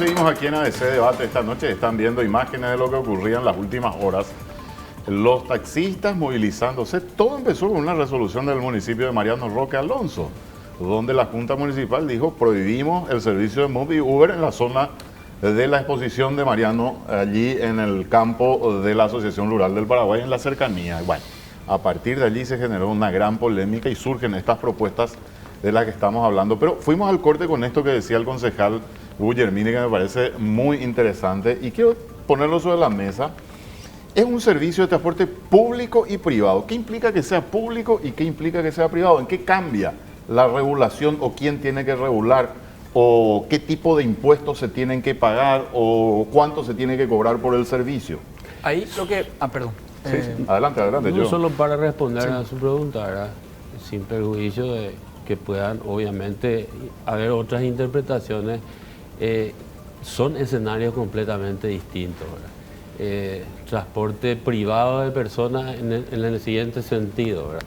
seguimos aquí en ABC Debate. Esta noche están viendo imágenes de lo que ocurría en las últimas horas. Los taxistas movilizándose. Todo empezó con una resolución del municipio de Mariano Roque Alonso, donde la Junta Municipal dijo prohibimos el servicio de Moov y Uber en la zona de la exposición de Mariano, allí en el campo de la Asociación Rural del Paraguay, en la cercanía. Bueno, a partir de allí se generó una gran polémica y surgen estas propuestas de las que estamos hablando. Pero fuimos al corte con esto que decía el concejal Guillermini, que me parece muy interesante y quiero ponerlo sobre la mesa. Es un servicio de transporte público y privado. ¿Qué implica que sea público y qué implica que sea privado? ¿En qué cambia la regulación o quién tiene que regular? ¿O qué tipo de impuestos se tienen que pagar? ¿O cuánto se tiene que cobrar por el servicio? Ahí lo que... perdón. Sí, adelante. No solo para responder a su pregunta, ¿verdad? Sin perjuicio de que puedan, obviamente, haber otras interpretaciones, son escenarios completamente distintos, ¿verdad? Transporte privado de personas en el siguiente sentido, ¿verdad?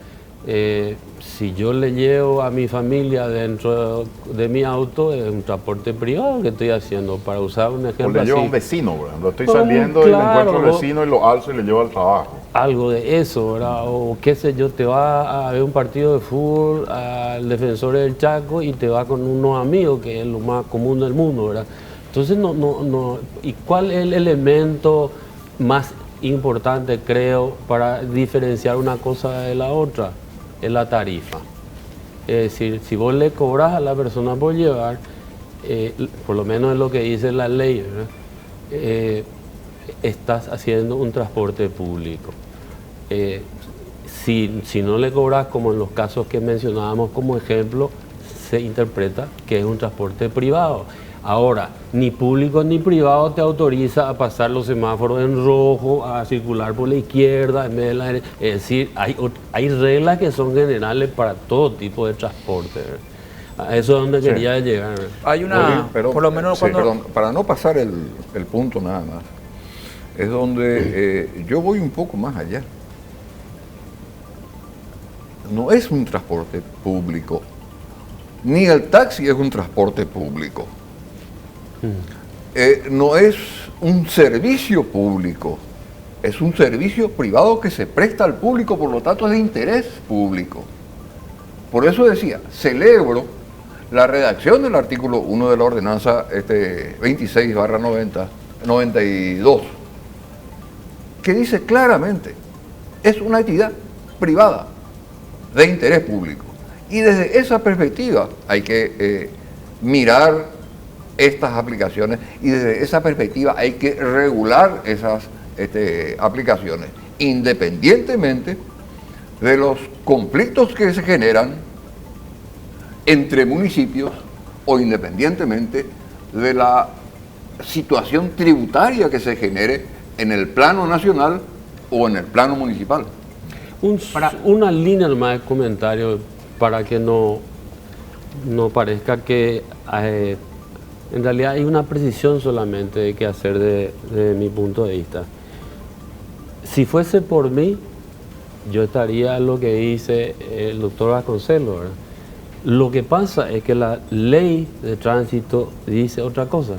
Si yo le llevo a mi familia dentro de mi auto, es un transporte privado que estoy haciendo, para usar un ejemplo. O le llevo a un vecino, ¿verdad? Lo estoy saliendo y le encuentro al vecino y lo alzo y le llevo al trabajo. Algo de eso, ¿verdad? O qué sé yo, te va a ver un partido de fútbol al Defensor del Chaco y te va con unos amigos, que es lo más común del mundo, ¿verdad? Entonces, no. ¿Y cuál es el elemento más importante, creo, para diferenciar una cosa de la otra? Es la tarifa. Es decir, si vos le cobras a la persona por llevar, por lo menos es lo que dice la ley, ¿verdad? Estás haciendo un transporte público. Si no le cobras, como en los casos que mencionábamos como ejemplo, se interpreta que es un transporte privado. Ahora, ni público ni privado te autoriza a pasar los semáforos en rojo, a circular por la izquierda en vez de la derecha. Es decir, hay reglas que son generales para todo tipo de transporte, ¿verdad? A eso es donde quería llegar, ¿verdad? Hay una... Pero, por lo menos cuando... Perdón, para no pasar el punto nada más, es donde yo voy un poco más allá. No es un transporte público, ni el taxi es un transporte público. No es un servicio público, es un servicio privado que se presta al público, por lo tanto es de interés público. Por eso decía, celebro la redacción del artículo 1 de la ordenanza 26/92, que dice claramente, es una entidad privada de interés público. Y desde esa perspectiva hay que mirar estas aplicaciones y desde esa perspectiva hay que regular esas aplicaciones, independientemente de los conflictos que se generan entre municipios o independientemente de la situación tributaria que se genere en el plano nacional o en el plano municipal. Una línea más de comentario para que no parezca que... en realidad hay una precisión solamente que hacer de mi punto de vista. Si fuese por mí, yo estaría lo que dice el doctor Vasconcelos, ¿verdad? Lo que pasa es que la ley de tránsito dice otra cosa.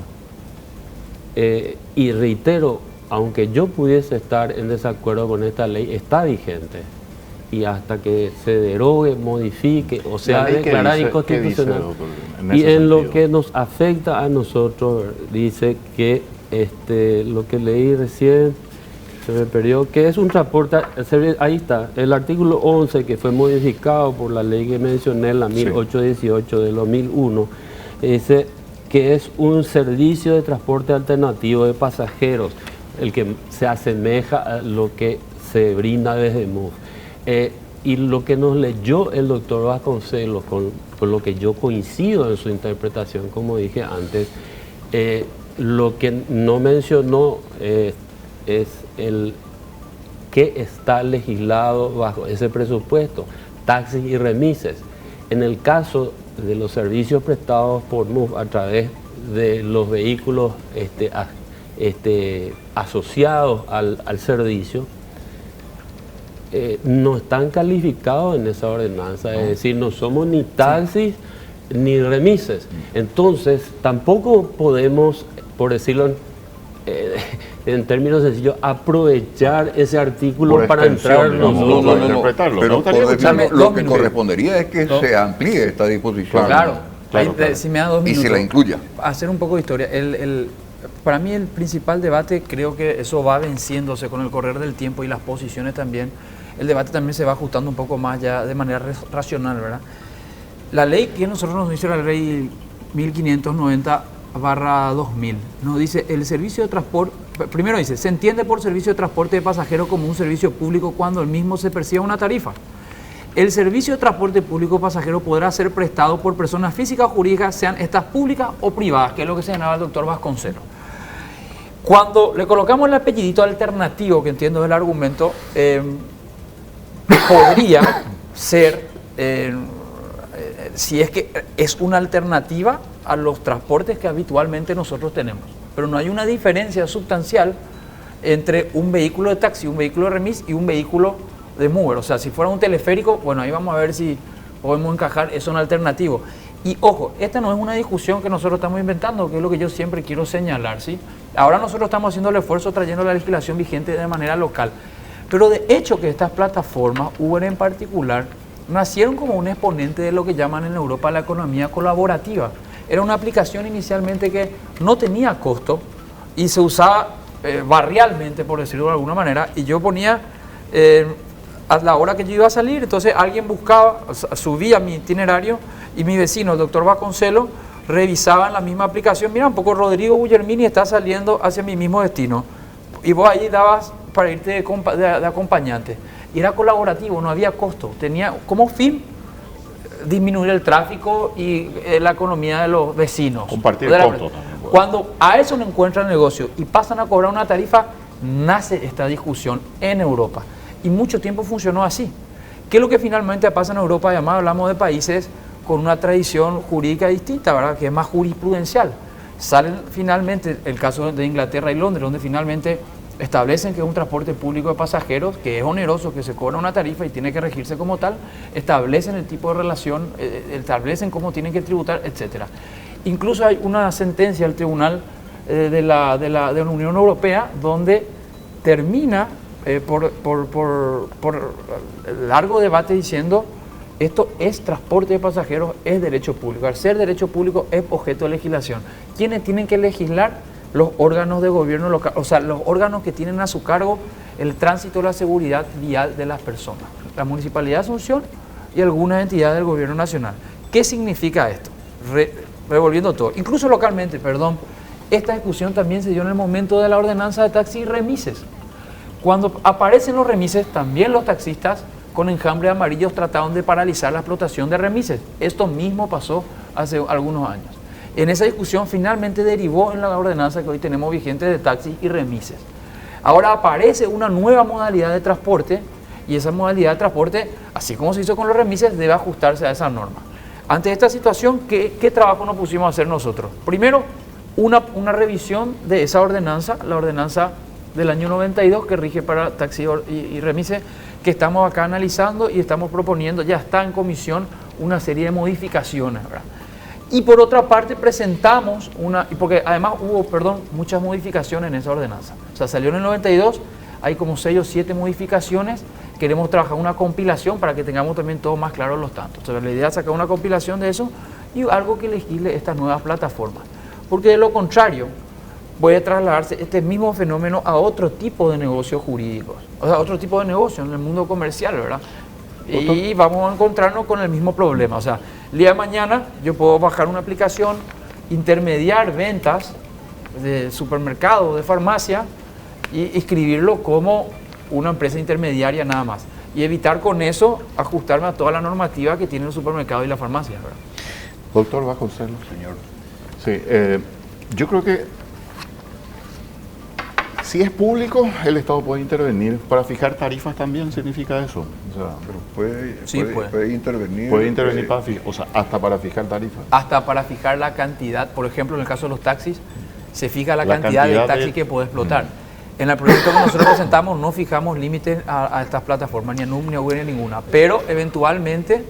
Y reitero, aunque yo pudiese estar en desacuerdo con esta ley, está vigente. Y hasta que se derogue, modifique o sea declarada inconstitucional. Y en lo que nos afecta a nosotros, dice que lo que leí recién, se me perdió, que es un transporte, ahí está, el artículo 11 que fue modificado por la ley que mencioné, la 1818 de 2001, dice que es un servicio de transporte alternativo de pasajeros, el que se asemeja a lo que se brinda desde Moov. Y lo que nos leyó el doctor Vasconcelos, con lo que yo coincido en su interpretación, como dije antes, lo que no mencionó es el que está legislado bajo ese presupuesto, taxis y remises. En el caso de los servicios prestados por Moov a través de los vehículos asociados al servicio, no están calificados en esa ordenanza, es decir, no somos ni taxis ni remises. Entonces, tampoco podemos por decirlo en términos sencillos, aprovechar ese artículo para entrar nosotros. Pero lo que correspondería es que se amplíe esta disposición. Claro. Si me da 2 minutos. Y se la incluya. Hacer un poco de historia. Para mí el principal debate, creo que eso va venciéndose con el correr del tiempo y las posiciones también. El debate también se va ajustando un poco más ya de manera racional, ¿verdad? La ley que nosotros nos dice la ley 1590/2000, nos dice el servicio de transporte, primero dice, se entiende por servicio de transporte de pasajeros como un servicio público cuando el mismo se percibe una tarifa. El servicio de transporte público pasajero podrá ser prestado por personas físicas o jurídicas, sean estas públicas o privadas, que es lo que señalaba el doctor Vasconcelos. Cuando le colocamos el apellidito alternativo, que entiendo el argumento, podría ser, si es que es una alternativa a los transportes que habitualmente nosotros tenemos. Pero no hay una diferencia sustancial entre un vehículo de taxi, un vehículo de remis y un vehículo de mover. O sea, si fuera un teleférico, bueno, ahí vamos a ver si podemos encajar eso en alternativo. Y ojo, esta no es una discusión que nosotros estamos inventando, que es lo que yo siempre quiero señalar, ¿sí? Ahora nosotros estamos haciendo el esfuerzo trayendo la legislación vigente de manera local. Pero de hecho que estas plataformas, Uber en particular, nacieron como un exponente de lo que llaman en Europa la economía colaborativa. Era una aplicación inicialmente que no tenía costo y se usaba barrialmente, por decirlo de alguna manera, y yo ponía a la hora que yo iba a salir, entonces alguien buscaba, subía mi itinerario y mi vecino, el doctor Vasconcelos, revisaba en la misma aplicación, mira un poco, Rodrigo Guillermini está saliendo hacia mi mismo destino, y vos ahí dabas para irte de acompañante. Y era colaborativo, no había costo, tenía como fin disminuir el tráfico y la economía de los vecinos. Compartir el costo también. Cuando a eso no encuentran negocio y pasan a cobrar una tarifa, nace esta discusión en Europa. Y mucho tiempo funcionó así. ¿Qué es lo que finalmente pasa en Europa? Además hablamos de países con una tradición jurídica distinta, ¿verdad? Que es más jurisprudencial. Salen finalmente el caso de Inglaterra y Londres, donde finalmente establecen que es un transporte público de pasajeros, que es oneroso, que se cobra una tarifa y tiene que regirse como tal, establecen el tipo de relación, establecen cómo tienen que tributar, etc. Incluso hay una sentencia del Tribunal de la Unión Europea donde termina por largo debate diciendo esto es transporte de pasajeros, es derecho público. Al ser derecho público es objeto de legislación. ¿Quiénes tienen que legislar? Los órganos de gobierno local, o sea, los órganos que tienen a su cargo el tránsito y la seguridad vial de las personas. La Municipalidad de Asunción y algunas entidades del gobierno nacional. ¿Qué significa esto? Revolviendo todo. Incluso localmente, perdón, esta discusión también se dio en el momento de la ordenanza de taxi y remises. Cuando aparecen los remises, también los taxistas con enjambre amarillos trataron de paralizar la explotación de remises. Esto mismo pasó hace algunos años. En esa discusión finalmente derivó en la ordenanza que hoy tenemos vigente de taxis y remises. Ahora aparece una nueva modalidad de transporte y esa modalidad de transporte, así como se hizo con los remises, debe ajustarse a esa norma. Ante esta situación, ¿qué trabajo nos pusimos a hacer nosotros? Primero, una revisión de esa ordenanza, la ordenanza del año 92 que rige para taxi y remises, que estamos acá analizando y estamos proponiendo, ya está en comisión, una serie de modificaciones, ¿verdad? Y por otra parte presentamos porque además hubo, muchas modificaciones en esa ordenanza. O sea, salió en el 92, hay como 6 o 7 modificaciones, queremos trabajar una compilación para que tengamos también todo más claro los tantos. O sea, la idea es sacar una compilación de eso y algo que legisle estas nuevas plataformas. Porque de lo contrario, puede trasladarse este mismo fenómeno a otro tipo de negocios jurídicos, o sea, otro tipo de negocio en el mundo comercial, ¿verdad? Y vamos a encontrarnos con el mismo problema. O sea, el día de mañana yo puedo bajar una aplicación, intermediar ventas de supermercado, de farmacia y inscribirlo como una empresa intermediaria nada más. Y evitar con eso ajustarme a toda la normativa que tiene el supermercado y la farmacia, ¿verdad? Doctor Vasconcelos. Señor. Sí, yo creo que si es público, el Estado puede intervenir para fijar tarifas también, significa eso. O sea, pero puede intervenir. Puede intervenir para fijar, o sea, hasta para fijar tarifas. Hasta para fijar la cantidad, por ejemplo, en el caso de los taxis, se fija la cantidad de taxis que puede explotar. En el proyecto que nosotros presentamos no fijamos límites a estas plataformas, ni a NUM, ni a Uber, ni ninguna. Pero eventualmente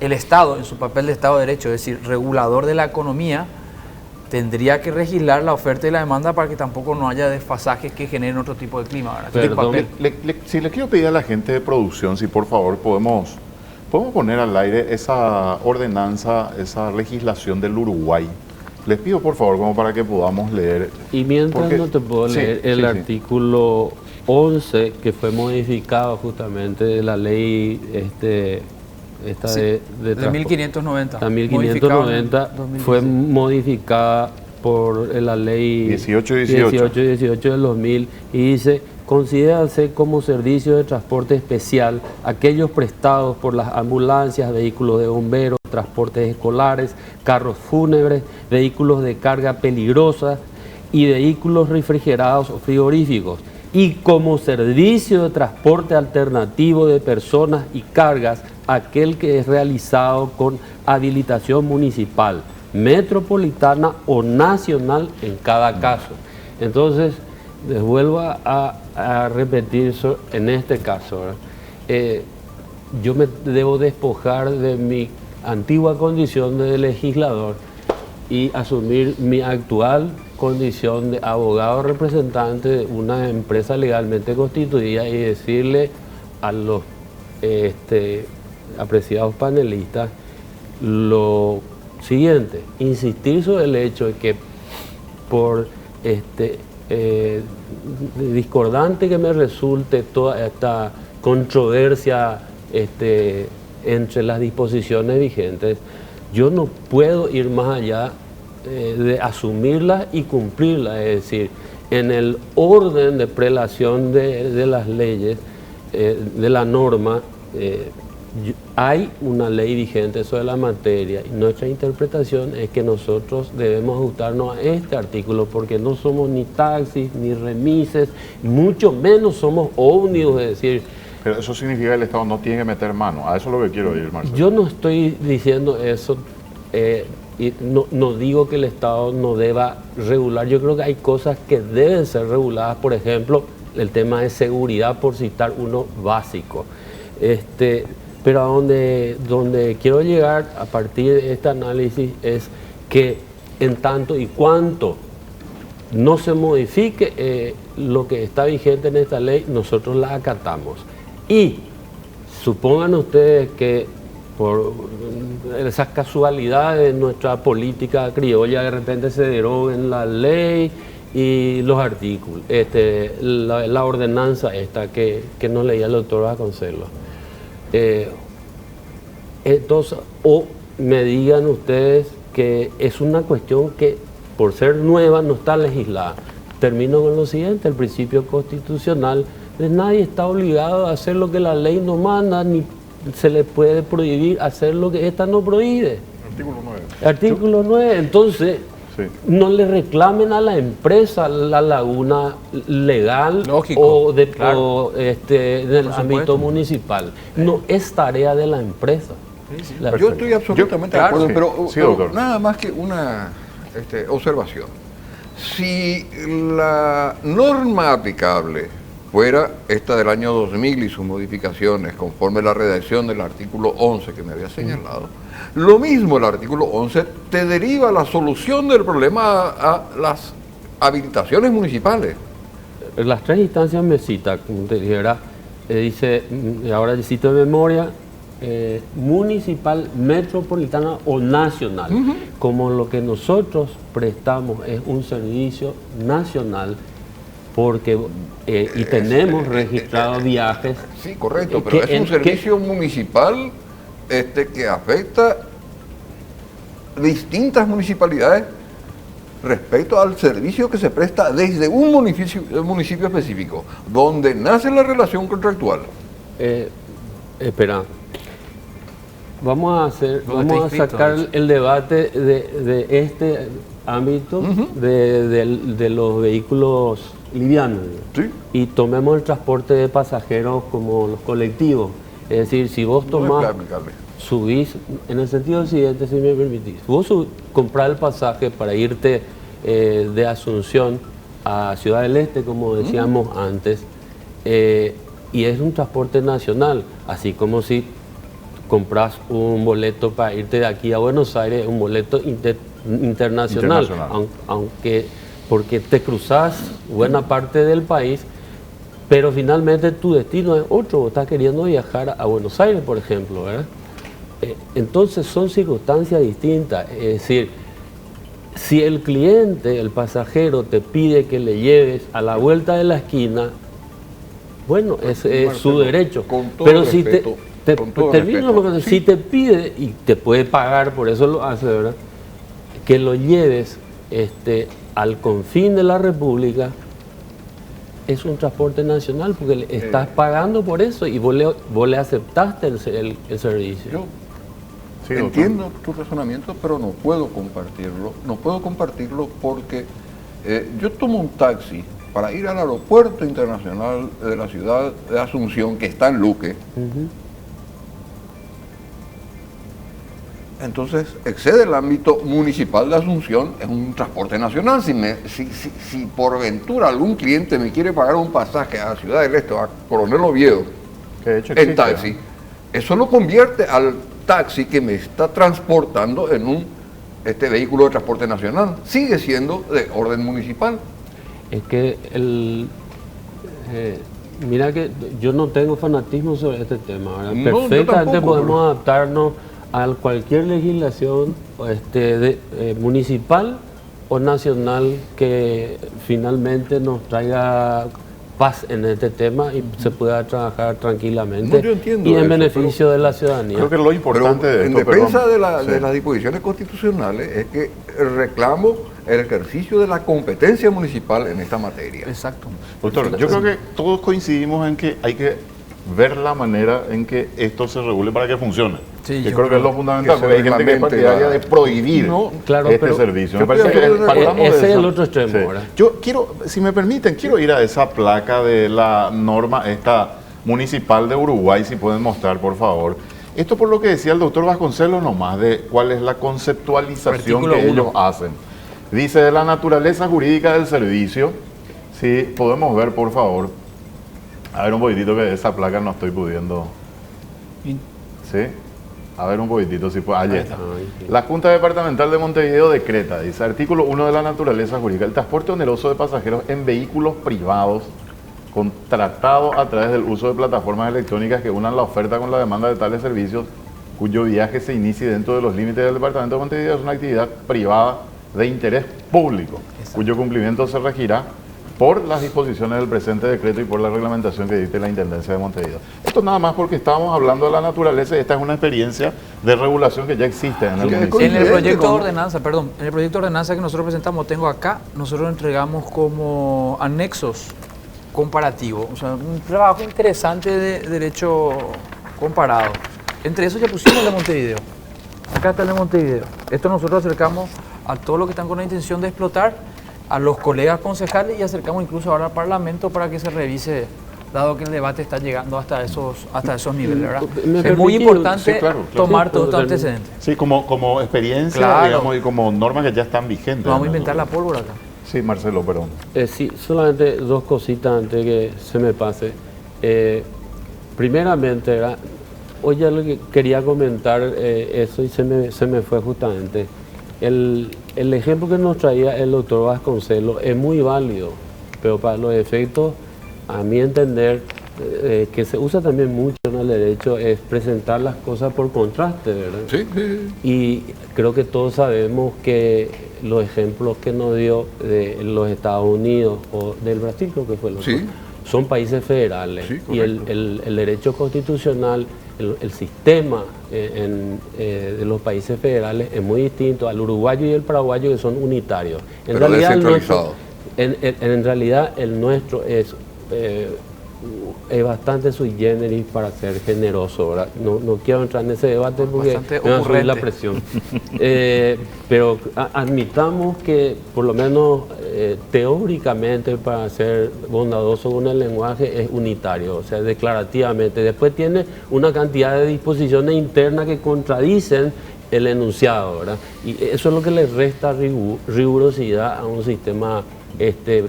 el Estado, en su papel de Estado de Derecho, es decir, regulador de la economía, tendría que legislar la oferta y la demanda para que tampoco no haya desfasajes que generen otro tipo de clima, ¿verdad? Si le quiero pedir a la gente de producción, si por favor podemos poner al aire esa ordenanza, esa legislación del Uruguay. Les pido por favor como para que podamos leer. Y mientras no te puedo leer el artículo 11 que fue modificado justamente de la ley de 1590. La 1590 fue modificada por la ley 1818 del 2000 y dice: considérase como servicio de transporte especial aquellos prestados por las ambulancias, vehículos de bomberos, transportes escolares, carros fúnebres, vehículos de carga peligrosa y vehículos refrigerados o frigoríficos, y como servicio de transporte alternativo de personas y cargas aquel que es realizado con habilitación municipal, metropolitana o nacional en cada caso. Entonces, les vuelvo a repetir en este caso, yo me debo despojar de mi antigua condición de legislador y asumir mi actual condición de abogado representante de una empresa legalmente constituida y decirle a los apreciados panelistas lo siguiente: insistir sobre el hecho de que por discordante que me resulte toda esta controversia entre las disposiciones vigentes, yo no puedo ir más allá de asumirlas y cumplirlas. Es decir, en el orden de prelación de las leyes, de la norma, hay una ley vigente sobre la materia y nuestra interpretación es que nosotros debemos ajustarnos a este artículo, porque no somos ni taxis, ni remises, mucho menos somos ómnibus, es decir... Pero eso significa que el Estado no tiene que meter mano. A eso es lo que quiero ir, Marcelo. Yo no estoy diciendo eso, y no digo que el Estado no deba regular. Yo creo que hay cosas que deben ser reguladas, por ejemplo, el tema de seguridad, por citar uno básico. Pero a donde quiero llegar a partir de este análisis es que en tanto y cuanto no se modifique lo que está vigente en esta ley, nosotros la acatamos. Y supongan ustedes que por esas casualidades de nuestra política criolla de repente se deroguen la ley y los artículos, la ordenanza esta que nos leía el doctor Vasconcelos. Entonces, o me digan ustedes que es una cuestión que por ser nueva no está legislada. Termino con lo siguiente: el principio constitucional, nadie está obligado a hacer lo que la ley no manda, ni se le puede prohibir hacer lo que esta no prohíbe. Artículo 9. Artículo 9, entonces... Sí. No le reclamen a la empresa la laguna legal. Lógico, o del ámbito municipal. No es tarea de la empresa. Sí. Yo estoy absolutamente de acuerdo, pero nada más que una observación. Si la norma aplicable fuera esta del año 2000 y sus modificaciones conforme a la redacción del artículo 11 que me había señalado, lo mismo el artículo 11 te deriva la solución del problema a las habilitaciones municipales. Las tres instancias me cita, como te dijera, dice, ahora cito de memoria, municipal, metropolitana o nacional. Como lo que nosotros prestamos es un servicio nacional, porque y tenemos registrados viajes. Sí, correcto, pero es un servicio municipal que afecta distintas municipalidades respecto al servicio que se presta desde un municipio específico, donde nace la relación contractual. Espera, vamos a sacar el debate de este ámbito de los vehículos livianos, ¿sí? Y tomemos el transporte de pasajeros como los colectivos. Es decir, si vos tomás, subís, en el sentido siguiente, si me permitís, vos comprás el pasaje para irte de Asunción a Ciudad del Este, como decíamos antes, y es un transporte nacional, así como si compras un boleto para irte de aquí a Buenos Aires, un boleto internacional. Aunque porque te cruzas buena parte del país, pero finalmente tu destino es otro. Vos estás queriendo viajar a Buenos Aires, por ejemplo, ¿verdad? Entonces son circunstancias distintas. Es decir, si el cliente, el pasajero, te pide que le lleves a la vuelta de la esquina, bueno, ese es su derecho. Pero si si te pide, y te puede pagar, por eso lo hace, ¿verdad?, que lo lleves al confín de la República, es un transporte nacional, porque le estás pagando por eso y vos le aceptaste el servicio. Yo entiendo tu razonamiento, pero no puedo compartirlo. No puedo compartirlo porque yo tomo un taxi para ir al aeropuerto internacional de la ciudad de Asunción, que está en Luque. Entonces excede el ámbito municipal de Asunción, es un transporte nacional. Si por ventura algún cliente me quiere pagar un pasaje a Ciudad del Este, a Coronel Oviedo, que de hecho existe, en taxi, eso lo convierte al taxi que me está transportando en un vehículo de transporte nacional. Sigue siendo de orden municipal. Es que mira que yo no tengo fanatismo sobre este tema, ¿verdad? No, perfectamente podemos adaptarnos a cualquier legislación municipal o nacional que finalmente nos traiga paz en este tema y se pueda trabajar tranquilamente y en beneficio de la ciudadanía. Creo que lo importante de esto, en defensa de las disposiciones constitucionales, es que reclamo el ejercicio de la competencia municipal en esta materia. Exacto. Doctor, yo creo que todos coincidimos en que hay que ver la manera en que esto se regule para que funcione. Sí, yo creo que es lo fundamental, porque hay gente que es partidaria de prohibir este servicio. Me parece que ese es el otro extremo. Sí. Yo quiero, si me permiten, quiero ir a esa placa de la norma esta municipal de Uruguay, si pueden mostrar, por favor. Esto por lo que decía el doctor Vasconcelos nomás, de cuál es la conceptualización que ellos hacen. Dice, de la naturaleza jurídica del servicio, si podemos ver, por favor. A ver un poquitito, que esa placa no estoy pudiendo. ¿Sí? A ver un poquitito, si puede. Allí está. La Junta Departamental de Montevideo decreta, dice, artículo 1 de la naturaleza jurídica, el transporte oneroso de pasajeros en vehículos privados contratado a través del uso de plataformas electrónicas que unan la oferta con la demanda de tales servicios, cuyo viaje se inicie dentro de los límites del Departamento de Montevideo, es una actividad privada de interés público, cuyo cumplimiento se regirá por las disposiciones del presente decreto y por la reglamentación que dicte la Intendencia de Montevideo. Esto nada más porque estábamos hablando de la naturaleza y esta es una experiencia de regulación que ya existe en el municipio. En el proyecto de ordenanza, en el proyecto de ordenanza que nosotros presentamos, tengo acá, nosotros entregamos como anexos comparativos, o sea, un trabajo interesante de derecho comparado. Entre esos ya pusimos el de Montevideo. Acá está el de Montevideo. Esto nosotros acercamos a todos los que están con la intención de explotar, a los colegas concejales, y acercamos incluso ahora al Parlamento para que se revise, dado que el debate está llegando hasta esos niveles, ¿verdad? Es muy importante tomar todo este antecedente. Sí, como experiencia, digamos, y como normas que ya están vigentes. Vamos a inventar la pólvora acá. Sí, Marcelo, perdón. Sí, solamente dos cositas antes que se me pase. Primeramente, hoy ya lo que quería comentar eso y se me fue justamente. El ejemplo que nos traía el doctor Vasconcelos es muy válido, pero para los efectos, a mi entender, que se usa también mucho en el derecho, es presentar las cosas por contraste, ¿verdad? Sí. Y creo que todos sabemos que los ejemplos que nos dio de los Estados Unidos o del Brasil, creo que fue lo que son países federales, y el derecho constitucional, el sistema de los países federales es muy distinto al uruguayo y el paraguayo, que son unitarios. En realidad el nuestro es bastante sui generis, para ser generoso, ¿verdad? No quiero entrar en ese debate porque me va a subir la presión. Pero admitamos que, por lo menos teóricamente, para ser bondadoso con el lenguaje, es unitario, o sea, declarativamente. Después tiene una cantidad de disposiciones internas que contradicen el enunciado, ¿verdad? Y eso es lo que le resta rigurosidad a un sistema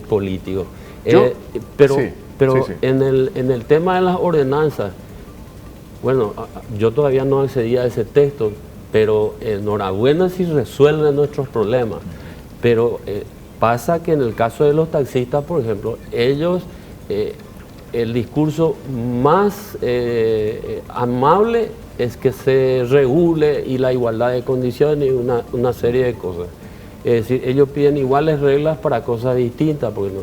político. Pero en el tema de las ordenanzas, bueno, yo todavía no accedí a ese texto, pero enhorabuena si resuelven nuestros problemas. Pero pasa que en el caso de los taxistas, por ejemplo, ellos, el discurso más amable es que se regule y la igualdad de condiciones y una serie de cosas. Es decir, ellos piden iguales reglas para cosas distintas, porque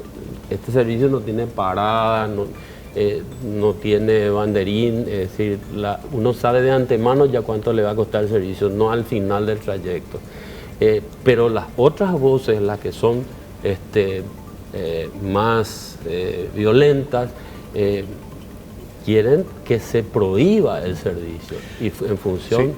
este servicio no tiene parada, no tiene banderín, es decir, uno sabe de antemano ya cuánto le va a costar el servicio, no al final del trayecto. Pero las otras voces, las que son más violentas, quieren que se prohíba el servicio y en función... Sí.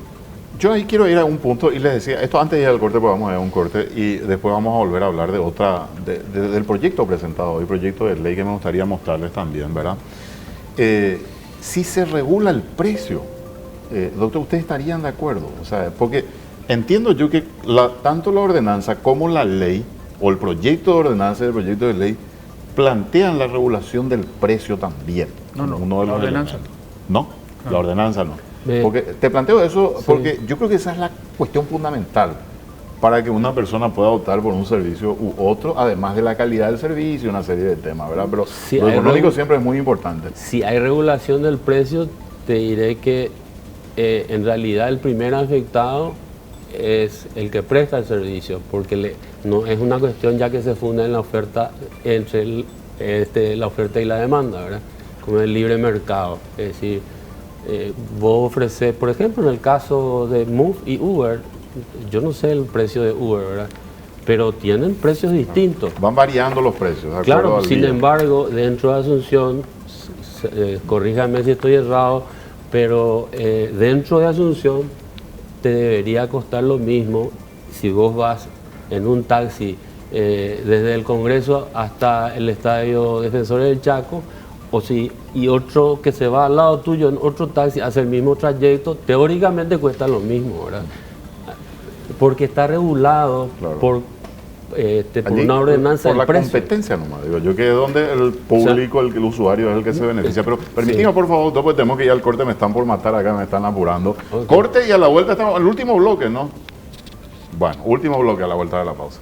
Yo ahí quiero ir a un punto y les decía, esto antes de ir al corte, pues vamos a ir a un corte y después vamos a volver a hablar del proyecto presentado, el proyecto de ley que me gustaría mostrarles también, ¿verdad? Si se regula el precio, doctor, ¿ustedes estarían de acuerdo? O sea, porque entiendo yo que tanto la ordenanza como la ley, o el proyecto de ordenanza y el proyecto de ley, plantean la regulación del precio también. No, la ordenanza no. La ordenanza no. Porque te planteo eso porque yo creo que esa es la cuestión fundamental para que una persona pueda optar por un servicio u otro, además de la calidad del servicio y una serie de temas, ¿verdad? Pero lo económico siempre es muy importante. Si hay regulación del precio, te diré que en realidad el primer afectado es el que presta el servicio, porque no es una cuestión ya que se funda en la oferta entre la oferta y la demanda, ¿verdad? Como el libre mercado, es decir, vos ofreces, por ejemplo, en el caso de Move y Uber, yo no sé el precio de Uber, ¿verdad? Pero tienen precios distintos. Van variando los precios. Claro, sin embargo, dentro de Asunción, corríjame si estoy errado, pero dentro de Asunción te debería costar lo mismo si vos vas en un taxi desde el Congreso hasta el Estadio Defensores del Chaco, y otro que se va al lado tuyo en otro taxi hace el mismo trayecto, teóricamente cuesta lo mismo, ¿verdad? Porque está regulado por una ordenanza por del precio. Por la competencia nomás, digo yo, que es donde el público, el usuario es el que se beneficia. Pero permítame, por favor, después tenemos que ir al corte, me están por matar acá, me están apurando. Okay. Corte y a la vuelta estamos, el último bloque, ¿no? Bueno, último bloque a la vuelta de la pausa.